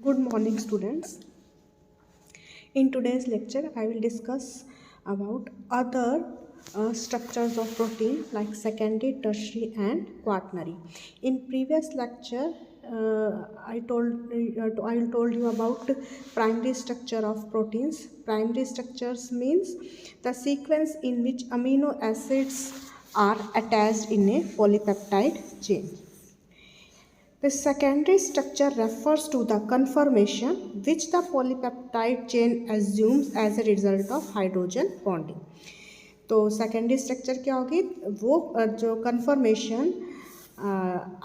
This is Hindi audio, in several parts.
Good morning, students. In today's lecture, I will discuss about other structures of protein like secondary, tertiary, and quaternary. In previous lecture, I told you about primary structure of proteins. Primary structures means the sequence in which amino acids are attached in a polypeptide chain. The secondary structure refers to the conformation which the polypeptide chain assumes as a result of hydrogen bonding. तो सेकेंडरी स्ट्रक्चर क्या होगी? वो जो कन्फर्मेशन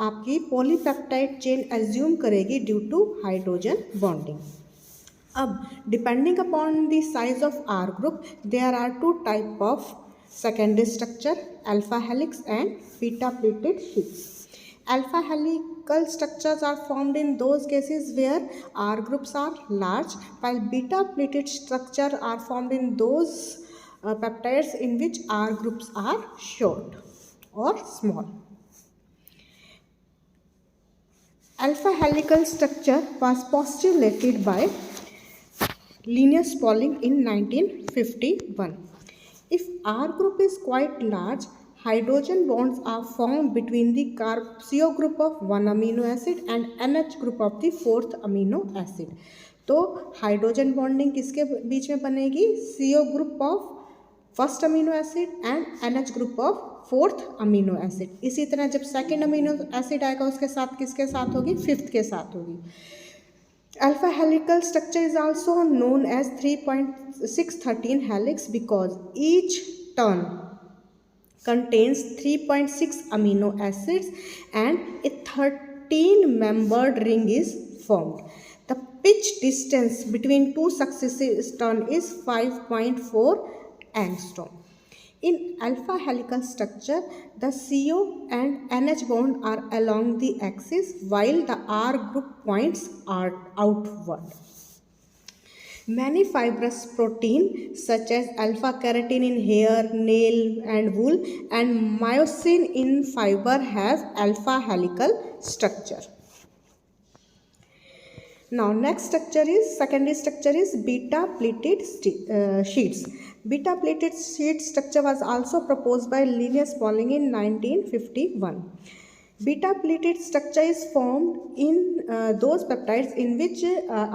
आपकी पॉलीपेप्टाइड चेन एज्यूम करेगी ड्यू टू हाइड्रोजन बॉन्डिंग. अब depending upon the size of R group there are two type of secondary structure, alpha helix and beta pleated sheets. Alpha helical structures are formed in those cases where R groups are large, while beta pleated structures are formed in those peptides in which R groups are short or small. Alpha helical structure was postulated by Linus Pauling in 1951. If R group is quite large, hydrogen bonds are formed between the CO group of one amino acid and NH group of the fourth amino acid. तो हाइड्रोजन बॉन्डिंग किसके बीच में बनेगी? CO group of first amino acid and NH group of fourth amino acid. इसी तरह जब सेकेंड अमीनो एसिड आएगा उसके साथ किसके साथ होगी? फिफ्थ के साथ होगी. Alpha helical structure is also known as 3.613 helix because each turn contains 3.6 amino acids and a 13-membered ring is formed. The pitch distance between two successive turns is 5.4 angstrom. In alpha helical structure, the CO and NH bond are along the axis while the R group points are outward. Many fibrous proteins such as alpha keratin in hair, nail and wool and myosin in fiber have alpha helical structure. Now next secondary structure is beta pleated sheets. Beta pleated sheet structure was also proposed by Linus Pauling in 1951. Beta pleated structure is formed in those peptides in which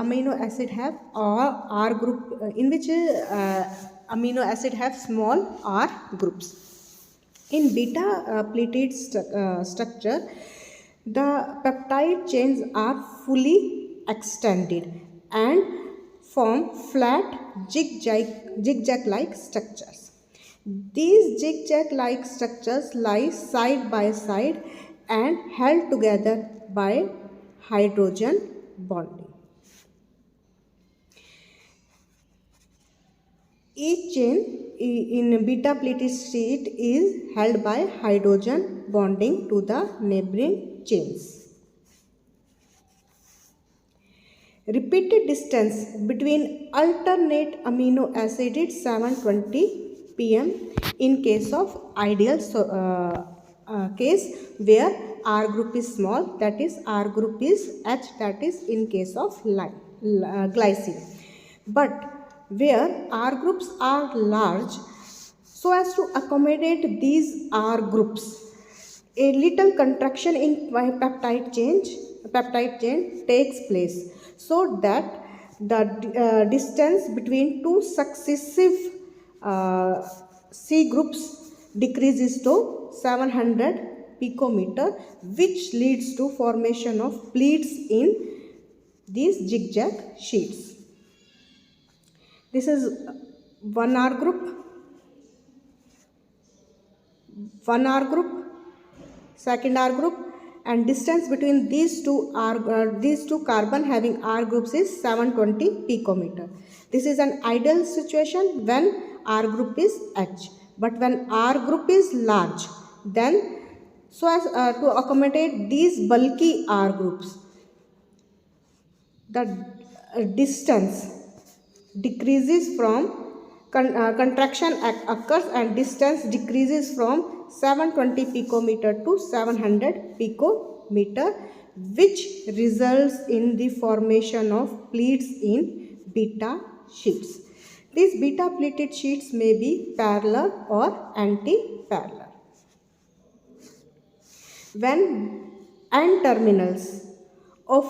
amino acid have R group, in which amino acid have small R groups. In beta pleated structure, the peptide chains are fully extended and form flat zigzag-like structures. These zigzag-like structures lie side by side and held together by hydrogen bonding. Each chain in beta pleated sheet is held by hydrogen bonding to the neighboring chains. Repeated distance between alternate amino acid is 720 pm in case of ideal case where R group is small, that is R group is H, that is in case of glycine. But where R groups are large, so as to accommodate these R groups, a little contraction in peptide chain takes place, so that the distance between two successive C groups decreases to 700 picometer, which leads to formation of pleats in these zigzag sheets. This is one R group, second R group, and distance between these two carbon having R groups is 720 picometer. This is an ideal situation when R group is H, but when R group is large, then so as to accommodate these bulky R groups, the distance decreases from contraction occurs and distance decreases from 720 picometer to 700 picometer, which results in the formation of pleats in beta sheets. These beta pleated sheets may be parallel or anti-parallel. When end terminals of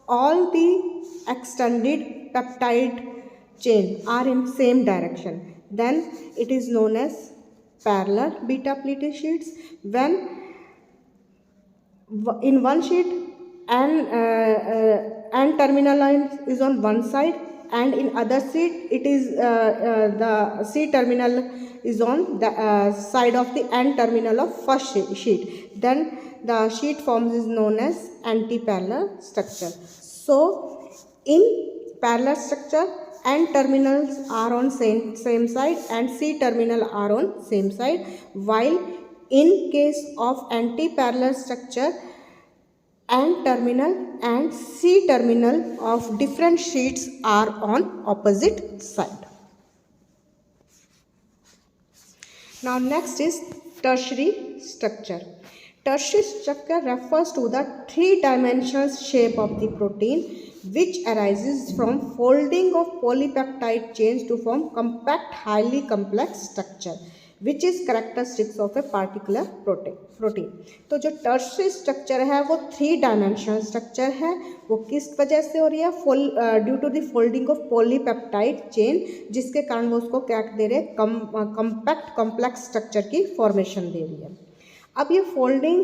all the extended peptide chain are in same direction, then it is known as parallel beta pleated sheets. When in one sheet and terminal line is on one side, and in other sheet it is the C terminal is on the side of the N terminal of first sheet, then the sheet forms is known as anti-parallel structure. So in parallel structure, N terminals are on same side and C terminal are on same side, while in case of anti-parallel structure, N terminal and C terminal of different sheets are on opposite side. Now next is tertiary structure. Tertiary structure refers to the three-dimensional shape of the protein which arises from folding of polypeptide chains to form compact, highly complex structure which is characteristics of a particular protein. तो जो टर्शरी स्ट्रक्चर है वो थ्री डायमेंशनल स्ट्रक्चर है. वो किस वजह से हो रही है? Due to the folding of polypeptide chain, जिसके कारण वो उसको क्या दे रहे हैं? कम्पैक्ट कॉम्प्लेक्स स्ट्रक्चर की फॉर्मेशन दे रही है. अब ये फोल्डिंग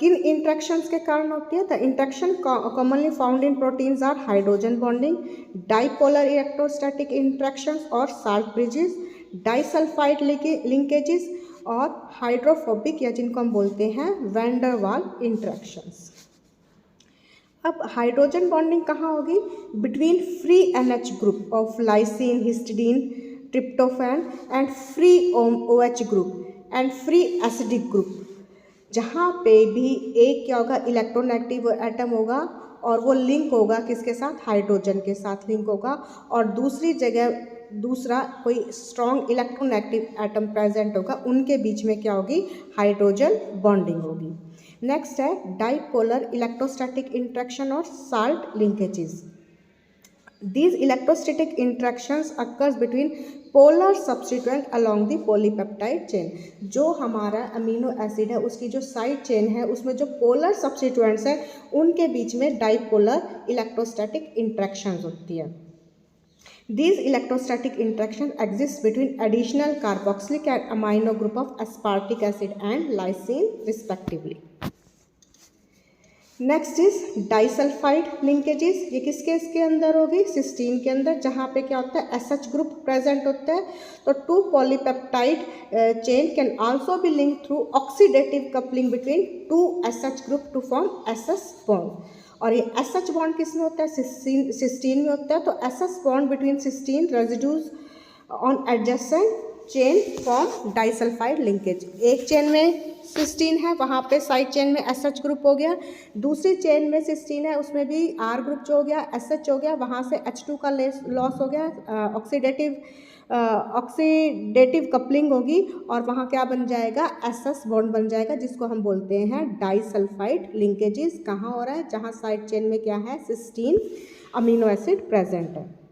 किन इंट्रैक्शंस के कारण होती है? The interaction commonly found in proteins are hydrogen bonding, dipolar electrostatic interactions और साल्ट ब्रिजेस, डाइसल्फाइड लिंकेजेस और हाइड्रोफोबिक या जिनको हम बोलते हैं वैन डर वाल इंट्रैक्शंस. अब हाइड्रोजन बॉन्डिंग कहाँ होगी? Between free NH group of lysine, histidine, tryptophan and free OH group and free acidic group. जहाँ पे भी एक क्या होगा? इलेक्ट्रोनेगेटिव एटम होगा और वो लिंक होगा किसके साथ? हाइड्रोजन के साथ लिंक होगा. और दूसरी जगह दूसरा कोई स्ट्रॉन्ग इलेक्ट्रोनेगेटिव एटम प्रेजेंट होगा, उनके बीच में क्या होगी? हाइड्रोजन बॉन्डिंग होगी. नेक्स्ट है डाइपोलर इलेक्ट्रोस्टैटिक इंट्रैक्शन और salt linkages. These electrostatic interactions occurs between polar substituent along the polypeptide chain. जो हमारा अमीनो एसिड है उसकी जो साइड चेन है उसमें जो पोलर सब्सटीट्यूएंट्स हैं उनके बीच में डाइपोलर इलेक्ट्रोस्टैटिक इंट्रैक्शंस होती है. These electrostatic interactions exist between additional carboxylic and amino group of aspartic acid and lysine respectively. Next is disulphide linkages. ये किस केस के अंदर होगी? सिस्टीन के अंदर, जहाँ पे क्या होता है? SH ग्रुप प्रेजेंट होता है. तो two polypeptide chain can also be link through oxidative coupling between two SH group to form SS bond. और ये SH बॉन्ड किस में होता है? सिस्टीन में होता है. तो SS bond between cysteine residues on adjacent chain form disulphide linkage. एक चेन में सिस्टीन है, वहाँ पे साइड चेन में SH ग्रुप हो गया. दूसरी चेन में सिस्टीन है, उसमें भी R ग्रुप जो हो गया, SH हो गया, वहाँ से H2 का लॉस हो गया, ऑक्सीडेटिव कपलिंग होगी और वहाँ क्या बन जाएगा? SS बॉन्ड बन जाएगा, जिसको हम बोलते हैं डाइसल्फाइड लिंकेजेस. कहाँ हो रहा है? जहाँ साइड चेन में क्या है? सिस्टीन अमीनो एसिड प्रेजेंट है.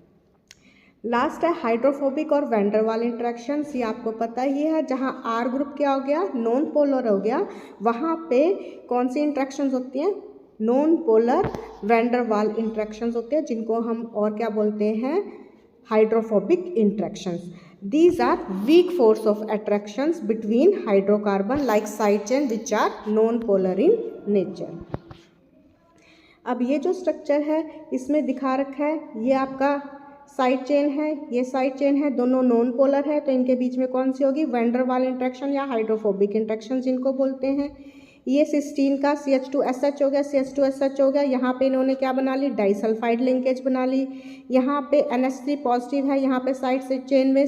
लास्ट है हाइड्रोफोबिक और वैन डर वाल इंट्रैक्शंस. ये आपको पता ही है. जहाँ R ग्रुप क्या हो गया? नॉन पोलर हो गया. वहाँ पे कौन सी इंट्रैक्शंस होती हैं? नॉन पोलर वैन डर वाल इंट्रैक्शंस होते हैं, जिनको हम और क्या बोलते हैं? Hydrophobic interactions. These are weak force of attractions between hydrocarbon like side chain which are non-polar in nature. अब ये जो स्ट्रक्चर है इसमें दिखा रखा है, ये आपका साइड चेन है, ये साइड चेन है, दोनों नॉन पोलर है. तो इनके बीच में कौन सी होगी? वैन डर वाल इंट्रैक्शन या हाइड्रोफोबिक इंट्रैक्शन जिनको बोलते हैं. ये सिस्टीन का CH2SH हो गया, CH2SH हो गया. यहाँ पे इन्होंने क्या बना ली? डाइसल्फाइड लिंकेज बना ली. यहाँ पे NH3 पॉजिटिव है, यहाँ पे साइड से चेन में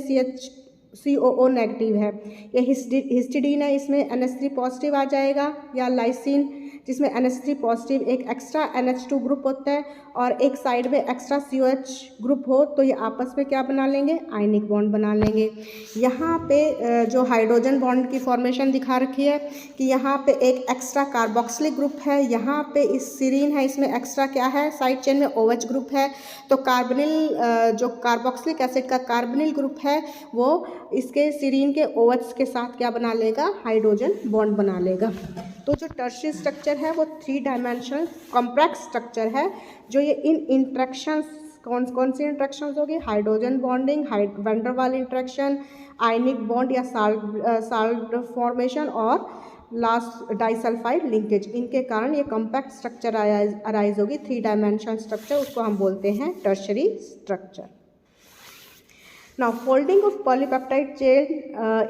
COO नेगेटिव है। ये हिस्टिडीन है, इसमें NH3 पॉजिटिव आ जाएगा, या लाइसिन जिसमें NH3 पॉजिटिव एक एक्स्ट्रा NH2 ग्रुप होता है और एक साइड में एक्स्ट्रा COH ग्रुप हो तो ये आपस में क्या बना लेंगे, आयनिक बॉन्ड बना लेंगे। यहाँ पे जो हाइड्रोजन बॉन्ड की फॉर्मेशन दिखा रखी है कि यहाँ पे एक एक्स्ट्रा कार्बोक्सिलिक ग्रुप है, यहाँ पे इस सीरीन है इसमें एक्स्ट्रा क्या है, साइड चेन में OH ग्रुप है। तो कार्बोनिल जो कार्बोक्सिलिक एसिड का कार्बोनिल ग्रुप है वो इसके सीरीन के OH के साथ क्या बना लेगा, हाइड्रोजन बॉन्ड बना लेगा। तो जो टर्शियरी स्ट्रक्चर है वो 3 डायमेंशनल कॉम्प्लेक्स स्ट्रक्चर है जो ये इन इंट्रैक्शंस कौन सी इंट्रैक्शंस होगी, hydrogen bonding, van der Waal interaction, ionic bond या साल्ट फॉर्मेशन और लास्ट डाइसल्फाइड लिंकेज, इनके कारण ये कॉम्पैक्ट स्ट्रक्चर अराइज होगी। 3 डायमेंशनल स्ट्रक्चर, उसको हम बोलते हैं tertiary structure. Now, folding of polypeptide chain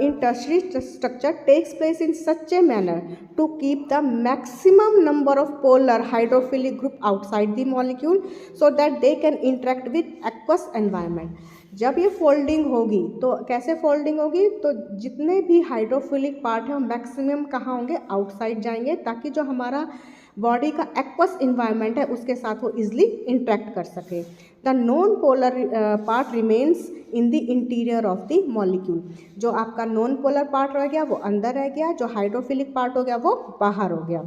in tertiary structure takes place in such a manner to keep the maximum number of polar hydrophilic group outside the molecule so that they can interact with aqueous environment. जब ये फोल्डिंग होगी तो कैसे फोल्डिंग होगी, तो जितने भी हाइड्रोफिलिक पार्ट है वो मैक्सिमम कहाँ होंगे, आउटसाइड जाएंगे, ताकि जो हमारा बॉडी का एक्वस इन्वायरमेंट है उसके साथ वो इजिली इंटरेक्ट कर सके। The non polar part remains in the interior of the molecule, जो आपका नॉन पोलर पार्ट रह गया वो अंदर रह गया, जो हाइड्रोफिलिक पार्ट हो गया वो बाहर हो गया।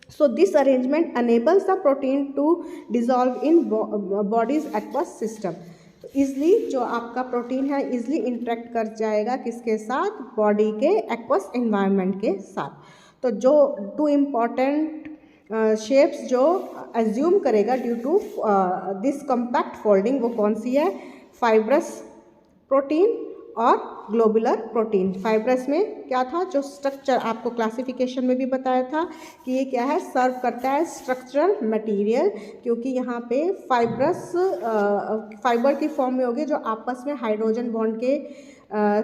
So this arrangement enables the protein to dissolve in body's aqueous system. तो इजली जो आपका प्रोटीन है इजली इंटरेक्ट कर जाएगा किसके साथ, बॉडी के एक्वस एनवायरनमेंट के साथ। तो जो 2 इम्पॉर्टेंट शेप्स जो एज्यूम करेगा due to this compact folding वो कौन सी है, फाइब्रस प्रोटीन और ग्लोबुलर प्रोटीन। फाइब्रस में क्या था, जो स्ट्रक्चर आपको क्लासिफिकेशन में भी बताया था कि ये क्या है, सर्व करता है स्ट्रक्चरल मटेरियल, क्योंकि यहाँ पे फाइब्रस फाइबर की फॉर्म में होगी जो आपस में हाइड्रोजन बॉन्ड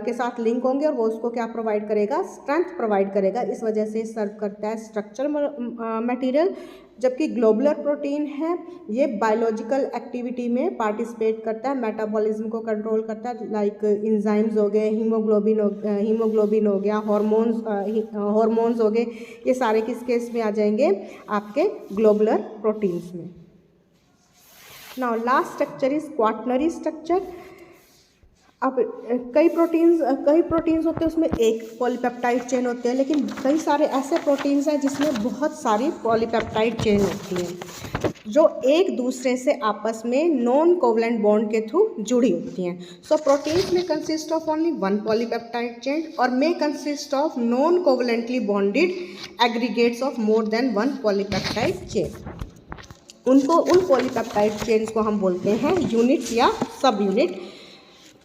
के साथ लिंक होंगे और वो उसको क्या प्रोवाइड करेगा, स्ट्रेंथ प्रोवाइड करेगा, इस वजह से सर्व करता है स्ट्रक्चरल मटेरियल। जबकि ग्लोबुलर प्रोटीन है ये बायोलॉजिकल एक्टिविटी में पार्टिसिपेट करता है, मेटाबॉलिज्म को कंट्रोल करता है, लाइक इंजाइम्स हो गए, हीमोग्लोबिन हो गया, हार्मोन्स हो गए, ये सारे किस केस में आ जाएंगे, आपके ग्लोबुलर प्रोटीन्स में। Now last structure is quaternary structure. अब कई प्रोटीन्स होते हैं उसमें एक पॉलीपेप्टाइड चेन होते हैं, लेकिन कई सारे ऐसे प्रोटीन्स हैं जिसमें बहुत सारी पॉलीपेप्टाइड चेन होती हैं जो एक दूसरे से आपस में नॉन कोवलेंट बॉन्ड के थ्रू जुड़ी होती हैं। सो प्रोटीन्स में consist of only 1 polypeptide chain और may consist of non covalently bonded aggregates of more than 1 polypeptide chain. उन पॉलीपेप्टाइड चेन्स को हम बोलते हैं यूनिट्स या subunit.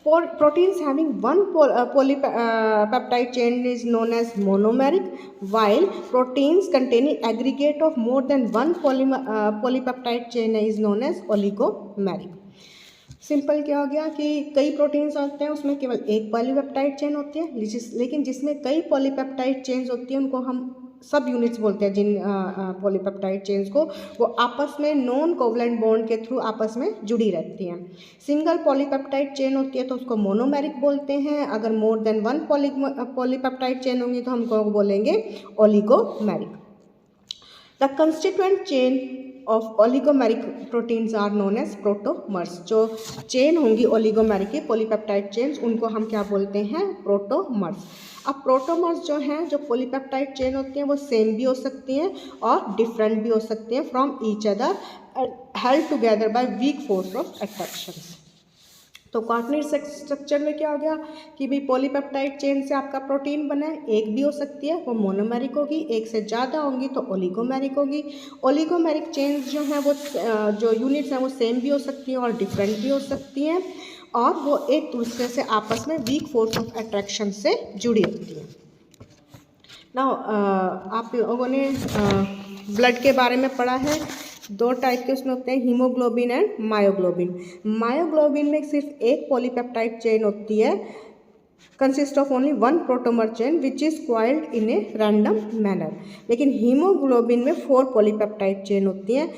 For proteins having 1 polypeptide chain is known as monomeric, while proteins containing aggregate of more than 1 polypeptide chain is known as oligomeric. Simple क्या हो गया कि कई प्रोटीन्स होते हैं उसमें केवल एक पॉलीपेप्टाइड चेन होती है, लेकिन जिसमें कई पॉलीपेप्टाइड चेन्स होती हैं उनको हम सब यूनिट्स बोलते हैं। जिन पॉलीपेप्टाइड चेन्स को वो आपस में नॉन कोवलेंट बॉन्ड के थ्रू आपस में जुड़ी रहती हैं। सिंगल पॉलीपेप्टाइड चेन होती है तो उसको मोनोमेरिक बोलते हैं, अगर मोर देन 1 पॉलीपेप्टाइड चेन होंगी तो हमको बोलेंगे oligomeric. The constituent chain of oligomeric proteins are known as protomers. जो चेन होंगी ओलिगोमेरिक की पॉलीपेप्टाइड चेन्स उनको हम क्या बोलते हैं, प्रोटोमर्स। अब प्रोटोमर्स जो हैं, जो पॉलीपेप्टाइड चेन होती हैं वो सेम भी हो सकती हैं और डिफरेंट भी हो सकती हैं from each other held together by weak force of attraction. तो क्वाटर्नरी स्ट्रक्चर में क्या हो गया कि भाई पॉलीपेप्टाइड चेन से आपका प्रोटीन बना है, एक भी हो सकती है वो मोनोमेरिक होगी, एक से ज़्यादा होंगी तो ओलिगोमेरिक होगी। ओलिगोमेरिक चेन्स जो हैं वो जो यूनिट्स हैं वो सेम भी हो सकती हैं और डिफरेंट भी हो सकती हैं और वो एक दूसरे से आपस में वीक फोर्स ऑफ अट्रैक्शन से जुड़ी होती है। नाउ आप लोगों ने ब्लड के बारे में पढ़ा है, 2 टाइप के उसमें होते हैं, हीमोग्लोबिन एंड मायोग्लोबिन। मायोग्लोबिन में सिर्फ एक पॉलीपेप्टाइड चेन होती है, consist of only 1 protomer chain which is coiled in a random manner. लेकिन हीमोग्लोबिन में 4 पॉलीपेप्टाइड चेन होती हैं।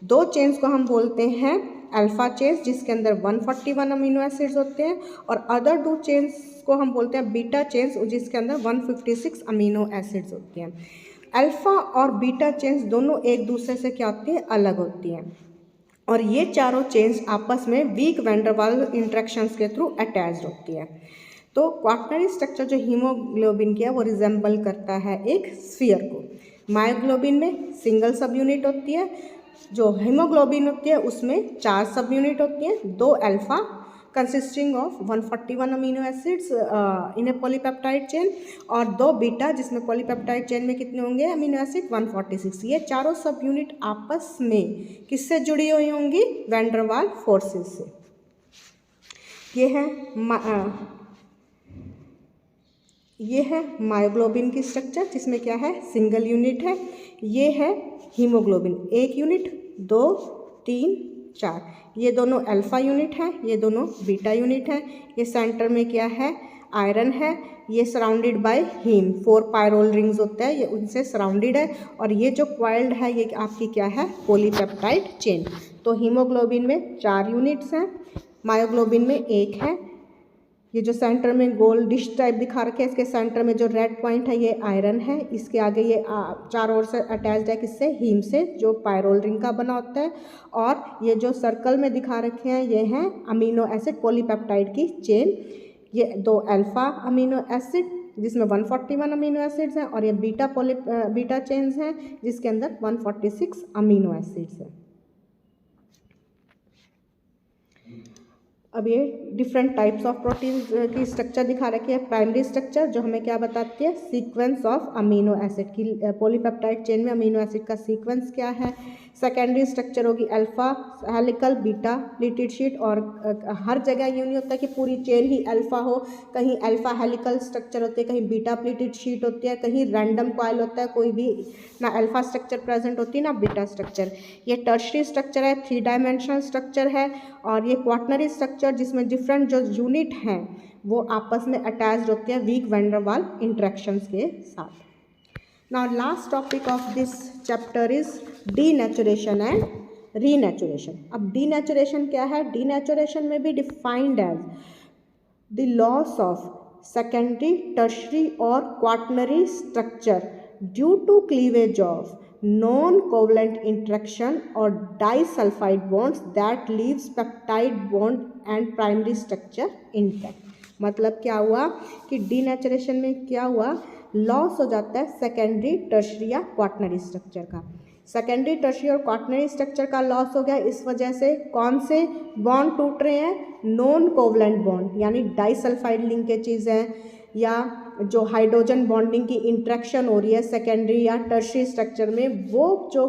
2 चेन्स को हम बोलते हैं अल्फा चेन्स जिसके अंदर 141 अमीनो एसिड्स होते हैं, और अदर 2 चेन्स को हम बोलते हैं बीटा चेन्स जिसके अंदर 156 अमीनो एसिड्स होती हैं। अल्फा और बीटा चेन्स दोनों एक दूसरे से क्या होती है, अलग होती हैं, और ये चारों चेन्स आपस में weak van der Waals interactions के थ्रू अटैच्ड होती है। तो क्वाटरनरी स्ट्रक्चर जो हीमोग्लोबिन की है वो रिजेंबल करता है एक स्फीयर को। मायोग्लोबिन में सिंगल सब यूनिट होती है, जो हीमोग्लोबिन होती है उसमें 4 सब यूनिट होती हैं, 2 alpha consisting of 141 amino acids in A polypeptide chain, और 2 बीटा जिसमें पॉलीपेप्टाइड चेन में कितने होंगे अमीनो एसिड 146। ये चारों सब यूनिट आपस में किससे जुड़ी हुई होंगी, वैन डर वाल फोर्सेस से। ये है मायोग्लोबिन की स्ट्रक्चर जिसमें क्या है, सिंगल यूनिट है। ये है हीमोग्लोबिन, 1 यूनिट 2 3 4, ये दोनों अल्फा यूनिट हैं, ये दोनों बीटा यूनिट हैं। ये सेंटर में क्या है, आयरन है, ये surrounded by heme, 4 pyrrole rings होता है, ये उनसे सराउंडेड है, और ये जो क्वाइल्ड है ये आपकी क्या है, पॉलीपेप्टाइड चेन। तो हीमोग्लोबिन में 4 यूनिट्स हैं, मायोग्लोबिन में 1 है। ये जो सेंटर में गोल डिश टाइप दिखा रखे हैं, इसके सेंटर में जो रेड पॉइंट है ये आयरन है, इसके आगे ये चारों ओर से अटैच्ड है किससे, हीम से, जो पायरोल रिंग का बना होता है। और ये जो सर्कल में दिखा रखे हैं ये हैं अमीनो एसिड पॉलीपेप्टाइड की चेन। ये 2 अल्फा अमीनो एसिड जिसमें 141 अमीनो एसिड्स हैं, और ये बीटा चेन्स हैं जिसके अंदर 146 अमीनो एसिड्स हैं। अब ये डिफरेंट टाइप्स ऑफ प्रोटीन की स्ट्रक्चर दिखा रखी है। प्राइमरी स्ट्रक्चर जो हमें क्या बताती है, सीक्वेंस ऑफ अमीनो एसिड की, पॉलीपेप्टाइड चेन में अमीनो एसिड का सीक्वेंस क्या है। सेकेंडरी स्ट्रक्चर होगी alpha helical beta pleated sheet, और हर जगह ये नहीं होता कि पूरी चेन ही अल्फा हो, कहीं अल्फा हेलिकल स्ट्रक्चर होते हैं, कहीं बीटा प्लीटेड शीट होती है, कहीं रैंडम कॉइल होता है, कोई भी ना अल्फा स्ट्रक्चर प्रेजेंट होती है ना बीटा स्ट्रक्चर। ये टर्शरी स्ट्रक्चर है, 3 डायमेंशनल स्ट्रक्चर है, और ये क्वाटरनरी स्ट्रक्चर जिसमें डिफरेंट जो यूनिट हैं वो आपस में अटैच्ड होते हैं वीक वैन डर वाल इंटरेक्शंस के साथ। Now last topic of this chapter is denaturation and renaturation. अब डीनेचुरेशन क्या है, डीनेचुरेशन में भी defined as the loss of secondary tertiary और quaternary structure due to cleavage of non-covalent interaction or disulfide bonds that leaves peptide bond and primary structure intact। मतलब क्या हुआ कि डीनेचुरेशन में क्या हुआ, लॉस हो जाता है सेकेंडरी टर्शरी या क्वाटरनरी स्ट्रक्चर का। सेकेंडरी टर्शरी और क्वाटरनरी स्ट्रक्चर का लॉस हो गया, इस वजह से कौन से बॉन्ड टूट रहे हैं, नॉन कोवलेंट बॉन्ड यानी डाइसल्फाइड लिंकेजेस हैं, या जो हाइड्रोजन बॉन्डिंग की इंट्रैक्शन हो रही है सेकेंडरी या टर्शरी स्ट्रक्चर में, वो जो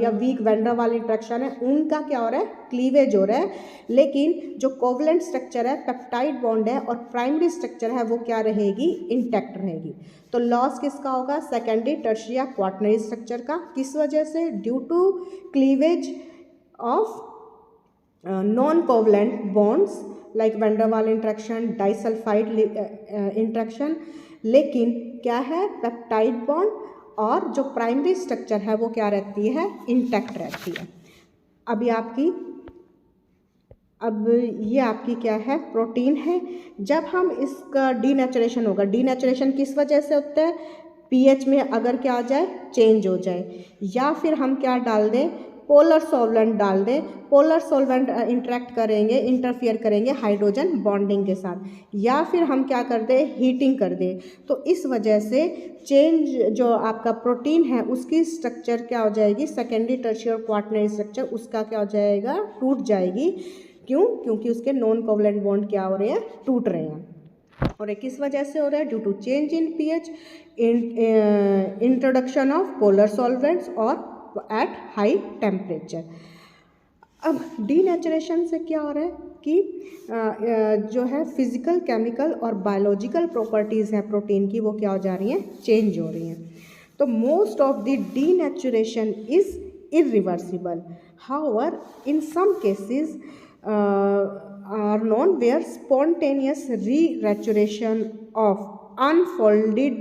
या week van der Waal interaction है उनका क्या हो रहा है, क्लीवेज हो रहा है। लेकिन जो कोवलेंट स्ट्रक्चर है, पेप्टाइड बॉन्ड है, और प्राइमरी स्ट्रक्चर है वो क्या रहेगी, इंटैक्ट रहेगी। तो लॉस किसका होगा, सेकेंडरी टर्शरी या क्वाटरनरी स्ट्रक्चर का। किस वजह से, due to cleavage of non covalent bonds like van der Waal interaction, disulphide interaction. लेकिन क्या है, पेप्टाइड बॉन्ड और जो प्राइमरी स्ट्रक्चर है वो क्या रहती है, इंटैक्ट रहती है। अब ये आपकी क्या है, प्रोटीन है। जब हम इसका डीनेचुरेशन होगा, डीनेचुरेशन किस वजह से होता है, पीएच में अगर क्या आ जाए, चेंज हो जाए, या फिर हम क्या डाल दें, पोलर सॉल्वेंट डाल दें। पोलर सॉल्वेंट इंटरफियर करेंगे हाइड्रोजन बॉन्डिंग के साथ, या फिर हम क्या कर दें, हीटिंग कर दें। तो इस वजह से चेंज जो आपका प्रोटीन है उसकी स्ट्रक्चर क्या हो जाएगी, सेकेंडरी टर्शरी और क्वाटरनरी स्ट्रक्चर उसका क्या हो जाएगा, टूट जाएगी। क्यों, क्योंकि उसके नॉन कोवलेंट बॉन्ड क्या हो रहे हैं, टूट रहे हैं। और ये किस वजह से हो रहा है, due to change in pH, introduction of polar solvents और एट हाई टेम्परेचर। अब डीनेचुरेशन से क्या हो रहा है कि जो है फिजिकल, केमिकल और बायोलॉजिकल प्रॉपर्टीज़ हैं प्रोटीन की, वो क्या हो जा रही हैं, चेंज हो रही हैं। तो most of the denaturation is irreversible, however in some cases are known where spontaneous re-raturation of unfolded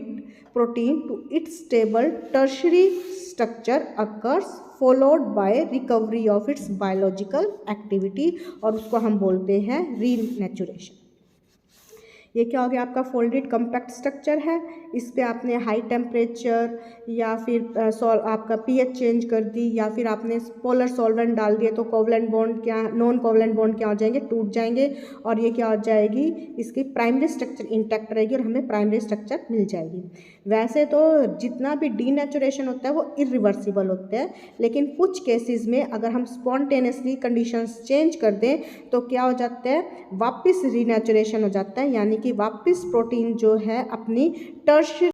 protein to its stable tertiary structure occurs followed by recovery of its biological activity, और उसको हम बोलते हैं रीनेचुरेशन। ये क्या हो गया, आपका फोल्डेड कम्पैक्ट स्ट्रक्चर है, इस पे आपने हाई टेम्परेचर या फिर आपका पीएच चेंज कर दी, या फिर आपने पोलर सॉल्वेंट डाल दिए, तो कोवलेंट बॉन्ड क्या, नॉन कोवलेंट बॉन्ड क्या हो जाएंगे, टूट जाएंगे, और ये क्या हो जाएगी, इसकी प्राइमरी स्ट्रक्चर इंटैक्ट रहेगी और हमें प्राइमरी स्ट्रक्चर मिल जाएगी। वैसे तो जितना भी डीनेचुरेशन होता है वो इरिवर्सिबल होता है, लेकिन कुछ केसेस में अगर हम स्पॉन्टेनियसली कंडीशंस चेंज कर दें तो क्या हो जाता है, वापस रीनेचुरेशन हो जाता है, यानी कि वापस प्रोटीन जो है अपनी टर्शियरी